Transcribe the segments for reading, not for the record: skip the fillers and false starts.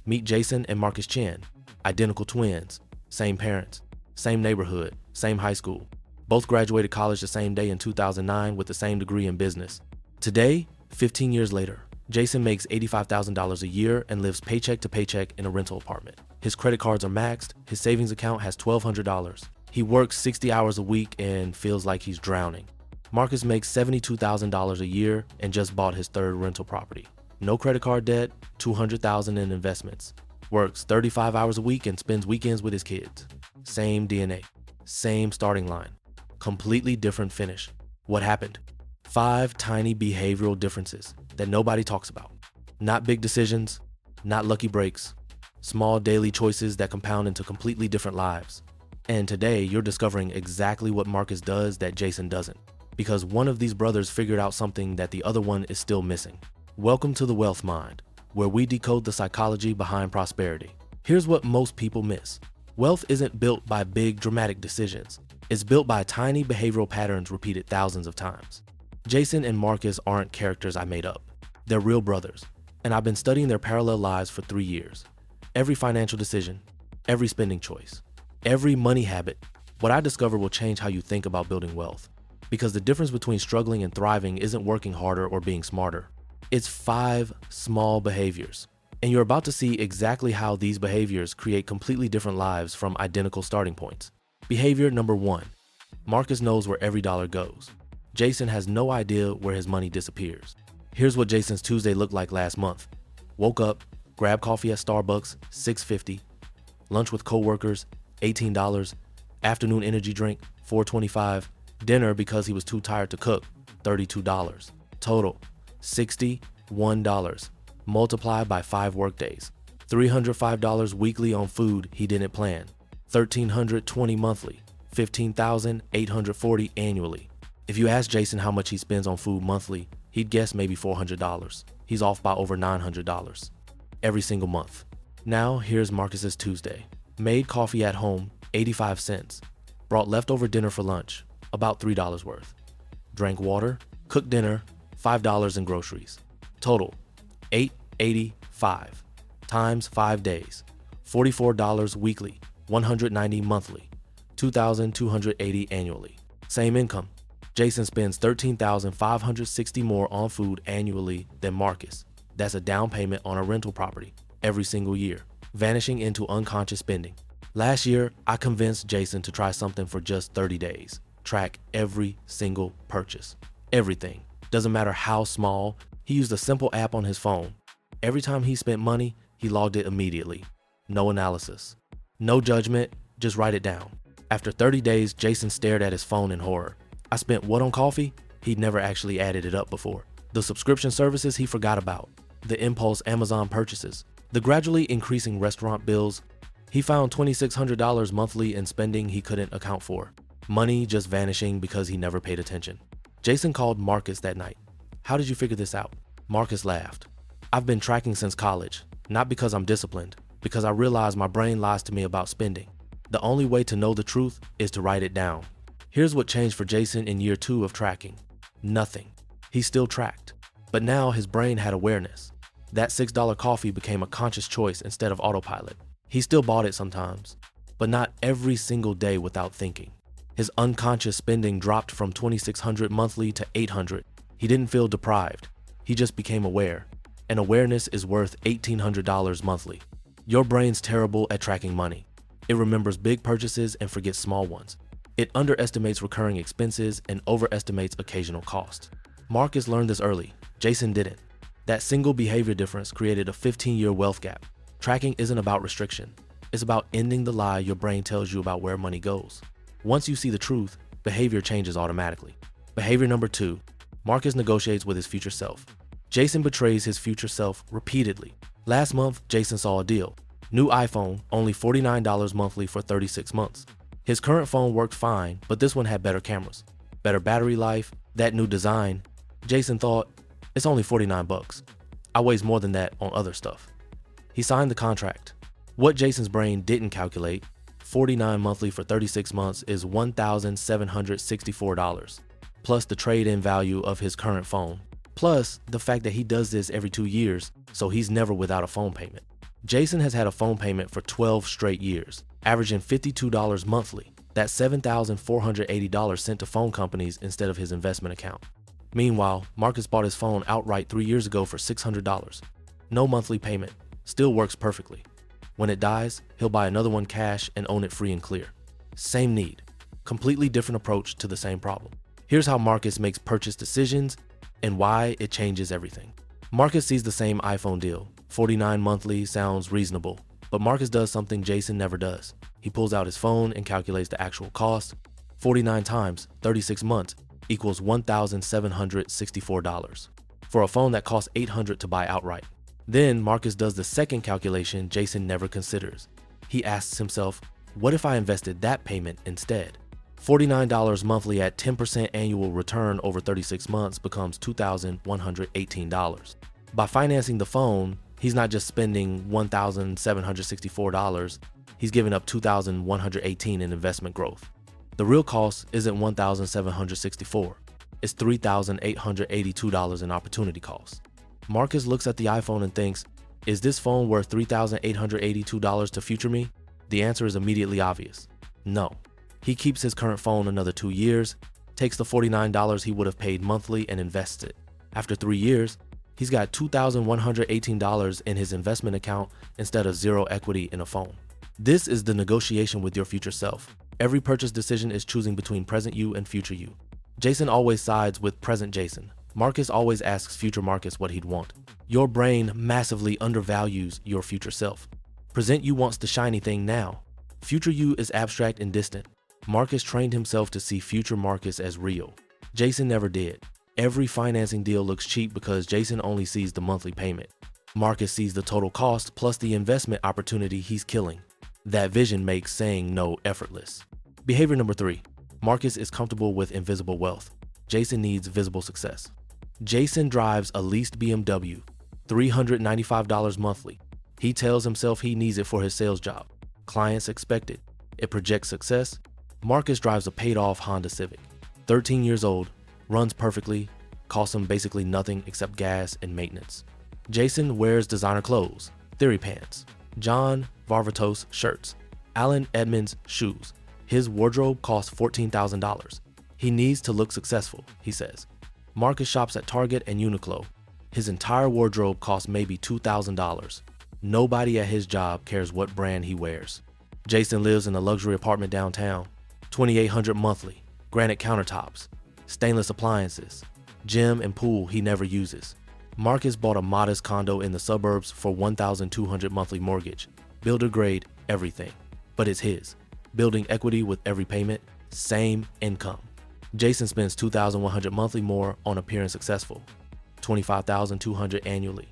Meet Jason and Marcus Chen, identical twins, same parents, same neighborhood, same high school. Both graduated college the same day in 2009 with the same degree in business. Today, 15 years later, Jason makes $85,000 a year and lives paycheck to paycheck in a rental apartment. His credit cards are maxed, his savings account has $1,200. He works 60 hours a week and feels like he's drowning. Marcus makes $72,000 a year and just bought his third rental property. No credit card debt, $200,000 in investments. Works 35 hours a week and spends weekends with his kids. Same DNA, same starting line, completely different finish. What happened? 5 tiny behavioral differences that nobody talks about. Not big decisions, not lucky breaks, small daily choices that compound into completely different lives. And today, you're discovering exactly what Marcus does that Jason doesn't, because one of these brothers figured out something that the other one is still missing. Welcome to the Wealth Mind, where we decode the psychology behind prosperity. Here's what most people miss. Wealth isn't built by big dramatic decisions. It's built by tiny behavioral patterns repeated thousands of times. Jason and Marcus aren't characters I made up. They're real brothers, and I've been studying their parallel lives for 3 years. Every financial decision, every spending choice, every money habit, what I discover will change how you think about building wealth. Because the difference between struggling and thriving isn't working harder or being smarter. It's 5 small behaviors. And you're about to see exactly how these behaviors create completely different lives from identical starting points. Behavior number 1. Marcus knows where every dollar goes. Jason has no idea where his money disappears. Here's what Jason's Tuesday looked like last month. Woke up, grabbed coffee at Starbucks, $6.50. Lunch with coworkers, $18. Afternoon energy drink, $4.25. Dinner because he was too tired to cook, $32. Total, $61. Multiplied by 5 workdays. $305 weekly on food he didn't plan. $1,320 monthly. $15,840 annually. If you ask Jason how much he spends on food monthly, he'd guess maybe $400. He's off by over $900 every single month. Now here's Marcus's Tuesday. Made coffee at home, 85 cents. Brought leftover dinner for lunch, about $3 worth. Drank water, cooked dinner, $5 in groceries. Total, $885 times 5 days, $44 weekly, $190 monthly, $2,280 annually. Same income. Jason spends $13,560 more on food annually than Marcus. That's a down payment on a rental property every single year, vanishing into unconscious spending. Last year, I convinced Jason to try something for just 30 days. Track every single purchase. Everything. Doesn't matter how small. He used a simple app on his phone. Every time he spent money, he logged it immediately. No analysis. No judgment, just write it down. After 30 days, Jason stared at his phone in horror. I spent what on coffee? He'd never actually added it up before. The subscription services he forgot about. The impulse Amazon purchases. The gradually increasing restaurant bills. He found $2,600 monthly in spending he couldn't account for. Money just vanishing because he never paid attention. Jason called Marcus that night. How did you figure this out? Marcus laughed. I've been tracking since college, not because I'm disciplined, because I realized my brain lies to me about spending. The only way to know the truth is to write it down. Here's what changed for Jason in year 2 of tracking. Nothing. He still tracked, but now his brain had awareness. That $6 coffee became a conscious choice instead of autopilot. He still bought it sometimes, but not every single day without thinking. His unconscious spending dropped from $2,600 monthly to $800. He didn't feel deprived. He just became aware. And awareness is worth $1,800 monthly. Your brain's terrible at tracking money. It remembers big purchases and forgets small ones. It underestimates recurring expenses and overestimates occasional costs. Marcus learned this early. Jason didn't. That single behavior difference created a 15-year wealth gap. Tracking isn't about restriction. It's about ending the lie your brain tells you about where money goes. Once you see the truth, behavior changes automatically. Behavior number 2, Marcus negotiates with his future self. Jason betrays his future self repeatedly. Last month, Jason saw a deal. New iPhone, only $49 monthly for 36 months. His current phone worked fine, but this one had better cameras, better battery life, that new design. Jason thought, it's only 49 bucks. I waste more than that on other stuff. He signed the contract. What Jason's brain didn't calculate, 49 monthly for 36 months is $1,764, plus the trade-in value of his current phone, plus the fact that he does this every 2 years, so he's never without a phone payment. Jason has had a phone payment for 12 straight years, averaging $52 monthly. That's $7,480 sent to phone companies instead of his investment account. Meanwhile, Marcus bought his phone outright 3 years ago for $600. No monthly payment, still works perfectly. When it dies, he'll buy another one cash and own it free and clear. Same need, completely different approach to the same problem. Here's how Marcus makes purchase decisions and why it changes everything. Marcus sees the same iPhone deal. $49 monthly sounds reasonable, but Marcus does something Jason never does. He pulls out his phone and calculates the actual cost. 49 times 36 months equals $1,764 for a phone that costs $800 to buy outright. Then Marcus does the second calculation Jason never considers. He asks himself, what if I invested that payment instead? $49 monthly at 10% annual return over 36 months becomes $2,118. By financing the phone, he's not just spending $1,764, he's giving up $2,118 in investment growth. The real cost isn't $1,764, it's $3,882 in opportunity cost. Marcus looks at the iPhone and thinks, is this phone worth $3,882 to future me? The answer is immediately obvious. No. He keeps his current phone another 2 years, takes the $49 he would have paid monthly and invests it. After 3 years, he's got $2,118 in his investment account instead of zero equity in a phone. This is the negotiation with your future self. Every purchase decision is choosing between present you and future you. Jason always sides with present Jason. Marcus always asks future Marcus what he'd want. Your brain massively undervalues your future self. Present you wants the shiny thing now. Future you is abstract and distant. Marcus trained himself to see future Marcus as real. Jason never did. Every financing deal looks cheap because Jason only sees the monthly payment. Marcus sees the total cost plus the investment opportunity he's killing. That vision makes saying no effortless. Behavior number 3. Marcus is comfortable with invisible wealth. Jason needs visible success. Jason drives a leased BMW, $395 monthly. He tells himself he needs it for his sales job. Clients expect it. It projects success. Marcus drives a paid-off Honda Civic. 13 years old, runs perfectly, costs him basically nothing except gas and maintenance. Jason wears designer clothes, Theory pants, John Varvatos shirts, Allen Edmonds shoes. His wardrobe costs $14,000. He needs to look successful, he says. Marcus shops at Target and Uniqlo. His entire wardrobe costs maybe $2,000. Nobody at his job cares what brand he wears. Jason lives in a luxury apartment downtown, $2,800 monthly, granite countertops, stainless appliances, gym and pool he never uses. Marcus bought a modest condo in the suburbs for $1,200 monthly mortgage, builder grade, everything. But it's his. Building equity with every payment, same income. Jason spends $2,100 monthly more on appearing successful, $25,200 annually.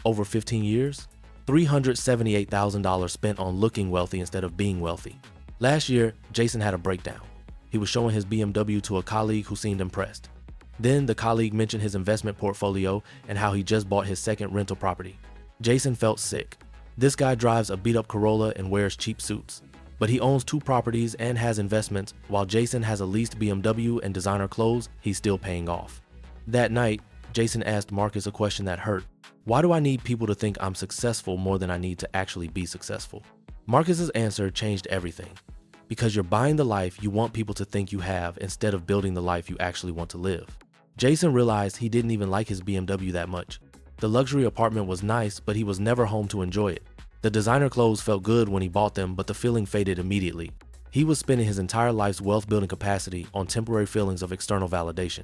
Over 15 years, $378,000 spent on looking wealthy instead of being wealthy. Last year, Jason had a breakdown. He was showing his BMW to a colleague who seemed impressed. Then the colleague mentioned his investment portfolio and how he just bought his second rental property. Jason felt sick. This guy drives a beat-up Corolla and wears cheap suits. But he owns 2 properties and has investments, while Jason has a leased BMW and designer clothes he's still paying off. That night, Jason asked Marcus a question that hurt. Why do I need people to think I'm successful more than I need to actually be successful? Marcus's answer changed everything. Because you're buying the life you want people to think you have instead of building the life you actually want to live. Jason realized he didn't even like his BMW that much. The luxury apartment was nice, but he was never home to enjoy it. The designer clothes felt good when he bought them, but the feeling faded immediately. He was spending his entire life's wealth-building capacity on temporary feelings of external validation.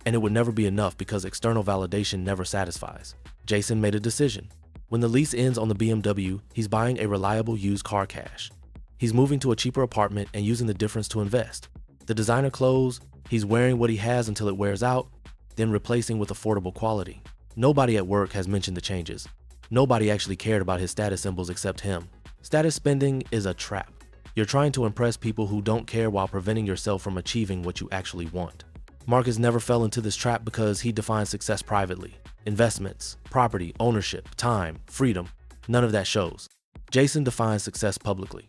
And it would never be enough because external validation never satisfies. Jason made a decision. When the lease ends on the BMW, he's buying a reliable used car cash. He's moving to a cheaper apartment and using the difference to invest. The designer clothes, he's wearing what he has until it wears out, then replacing with affordable quality. Nobody at work has mentioned the changes. Nobody actually cared about his status symbols except him. Status spending is a trap. You're trying to impress people who don't care while preventing yourself from achieving what you actually want. Marcus never fell into this trap because he defined success privately. Investments, property, ownership, time, freedom, none of that shows. Jason defines success publicly.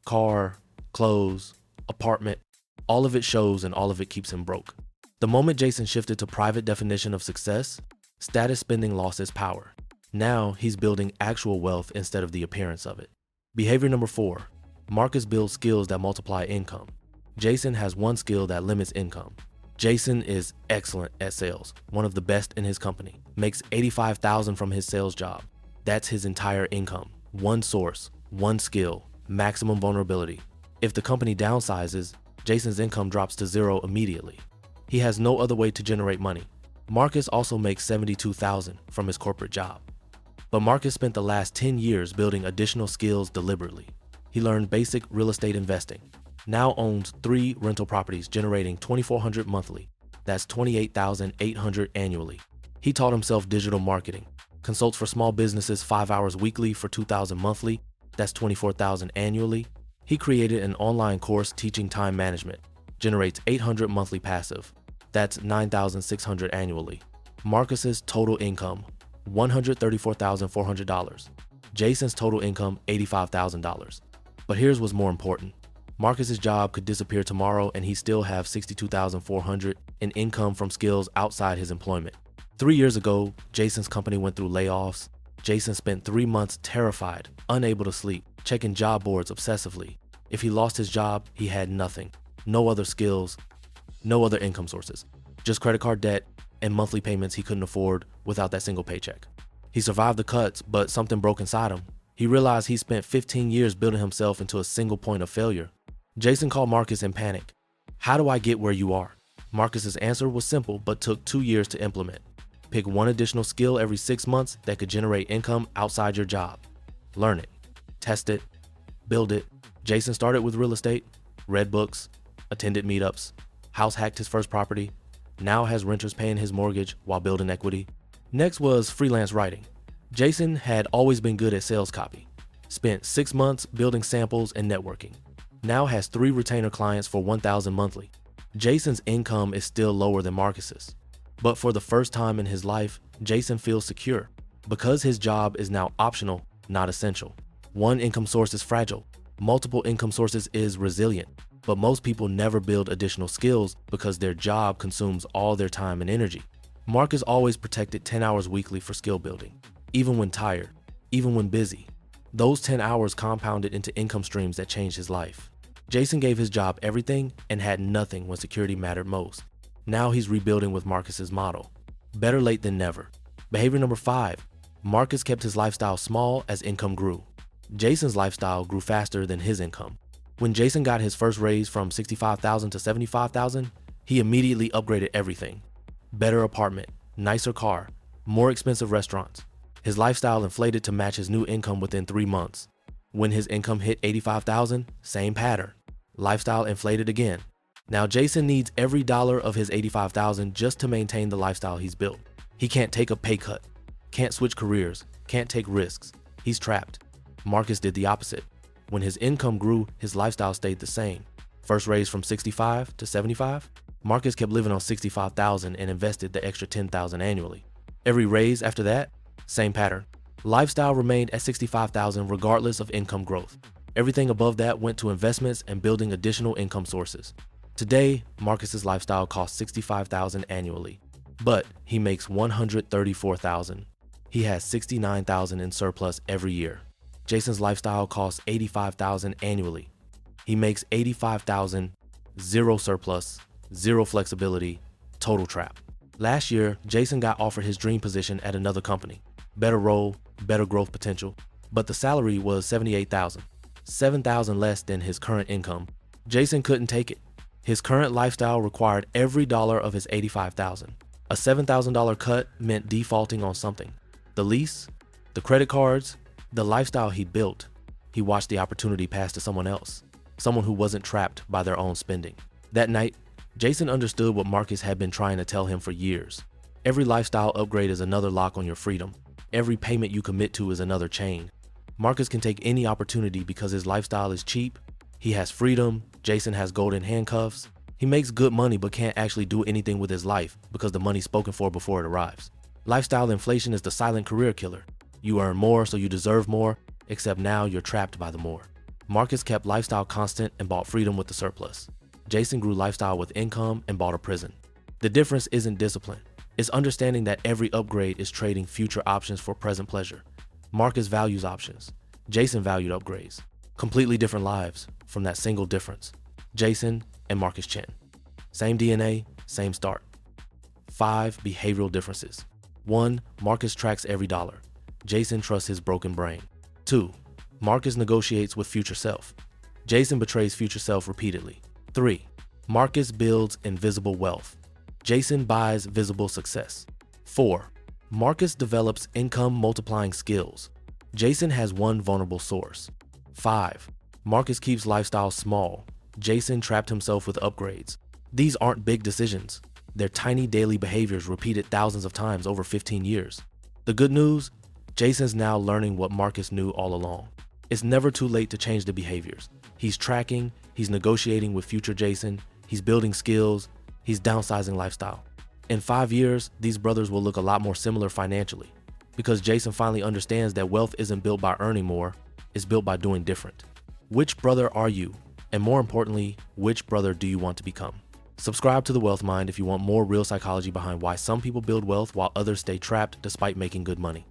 Car, clothes, apartment, all of it shows and all of it keeps him broke. The moment Jason shifted to private definition of success, status spending lost its power. Now he's building actual wealth instead of the appearance of it. Behavior number 4. Marcus builds skills that multiply income. Jason has one skill that limits income. Jason is excellent at sales, one of the best in his company, makes $85,000 from his sales job. That's his entire income. One source, one skill, maximum vulnerability. If the company downsizes, Jason's income drops to zero immediately. He has no other way to generate money. Marcus also makes $72,000 from his corporate job. But Marcus spent the last 10 years building additional skills deliberately. He learned basic real estate investing, now owns 3 rental properties generating $2,400 monthly. That's $28,800 annually. He taught himself digital marketing, consults for small businesses 5 hours weekly for $2,000 monthly. That's $24,000 annually. He created an online course teaching time management, generates $800 monthly passive. That's $9,600 annually. Marcus's total income, $134,400. Jason's total income, $85,000. But here's what's more important. Marcus's job could disappear tomorrow and he still have $62,400 in income from skills outside his employment. 3 years ago, Jason's company went through layoffs. Jason spent 3 months terrified, unable to sleep, checking job boards obsessively. If he lost his job, he had nothing. No other skills, no other income sources. Just credit card debt and monthly payments he couldn't afford without that single paycheck. He survived the cuts, but something broke inside him. He realized he spent 15 years building himself into a single point of failure. Jason called Marcus in panic. How do I get where you are? Marcus's answer was simple, but took 2 years to implement. Pick one additional skill every 6 months that could generate income outside your job. Learn it, test it, build it. Jason started with real estate, read books, attended meetups, house hacked his first property, now has renters paying his mortgage while building equity. Next was freelance writing. Jason had always been good at sales copy. Spent 6 months building samples and networking. Now has 3 retainer clients for $1,000 monthly. Jason's income is still lower than Marcus's. But for the first time in his life, Jason feels secure because his job is now optional, not essential. One income source is fragile. Multiple income sources is resilient. But most people never build additional skills because their job consumes all their time and energy. Marcus always protected 10 hours weekly for skill building, even when tired, even when busy. Those 10 hours compounded into income streams that changed his life. Jason gave his job everything and had nothing when security mattered most. Now he's rebuilding with Marcus's model. Better late than never. Behavior number 5. Marcus kept his lifestyle small as income grew. Jason's lifestyle grew faster than his income. When Jason got his first raise from $65,000 to $75,000, he immediately upgraded everything. Better apartment, nicer car, more expensive restaurants. His lifestyle inflated to match his new income within 3 months. When his income hit $85,000, same pattern. Lifestyle inflated again. Now Jason needs every dollar of his $85,000 just to maintain the lifestyle he's built. He can't take a pay cut, can't switch careers, can't take risks. He's trapped. Marcus did the opposite. When his income grew, his lifestyle stayed the same. First raise from 65 to 75, Marcus kept living on $65,000 and invested the extra $10,000 annually. Every raise after that, same pattern. Lifestyle remained at $65,000 regardless of income growth. Everything above that went to investments and building additional income sources. Today, Marcus's lifestyle costs $65,000 annually, but he makes $134,000. He has $69,000 in surplus every year. Jason's lifestyle costs $85,000 annually. He makes $85,000, zero surplus, zero flexibility, total trap. Last year, Jason got offered his dream position at another company. Better role, better growth potential, but the salary was $78,000, $7,000 less than his current income. Jason couldn't take it. His current lifestyle required every dollar of his $85,000. A $7,000 cut meant defaulting on something. The lease, the credit cards, the lifestyle he built. He watched the opportunity pass to someone else, someone who wasn't trapped by their own spending. That night, Jason understood what Marcus had been trying to tell him for years. Every lifestyle upgrade is another lock on your freedom. Every payment you commit to is another chain. Marcus can take any opportunity because his lifestyle is cheap. He has freedom. Jason has golden handcuffs. He makes good money but can't actually do anything with his life because the money's spoken for before it arrives. Lifestyle inflation is the silent career killer. You earn more, so you deserve more, except now you're trapped by the more. Marcus kept lifestyle constant and bought freedom with the surplus. Jason grew lifestyle with income and bought a prison. The difference isn't discipline. It's understanding that every upgrade is trading future options for present pleasure. Marcus values options. Jason valued upgrades. Completely different lives from that single difference. Jason and Marcus Chen. Same DNA, same start. 5 behavioral differences. 1. Marcus tracks every dollar. Jason trusts his broken brain. 2. Marcus negotiates with future self. Jason betrays future self repeatedly. 3. Marcus builds invisible wealth. Jason buys visible success. 4. Marcus develops income multiplying skills. Jason has one vulnerable source. 5. Marcus keeps lifestyle small. Jason trapped himself with upgrades. These aren't big decisions. They're tiny daily behaviors repeated thousands of times over 15 years. The good news? Jason's now learning what Marcus knew all along. It's never too late to change the behaviors. He's tracking, he's negotiating with future Jason, he's building skills, he's downsizing lifestyle. In 5 years, these brothers will look a lot more similar financially because Jason finally understands that wealth isn't built by earning more, it's built by doing different. Which brother are you? And more importantly, which brother do you want to become? Subscribe to The Wealth Mind if you want more real psychology behind why some people build wealth while others stay trapped despite making good money.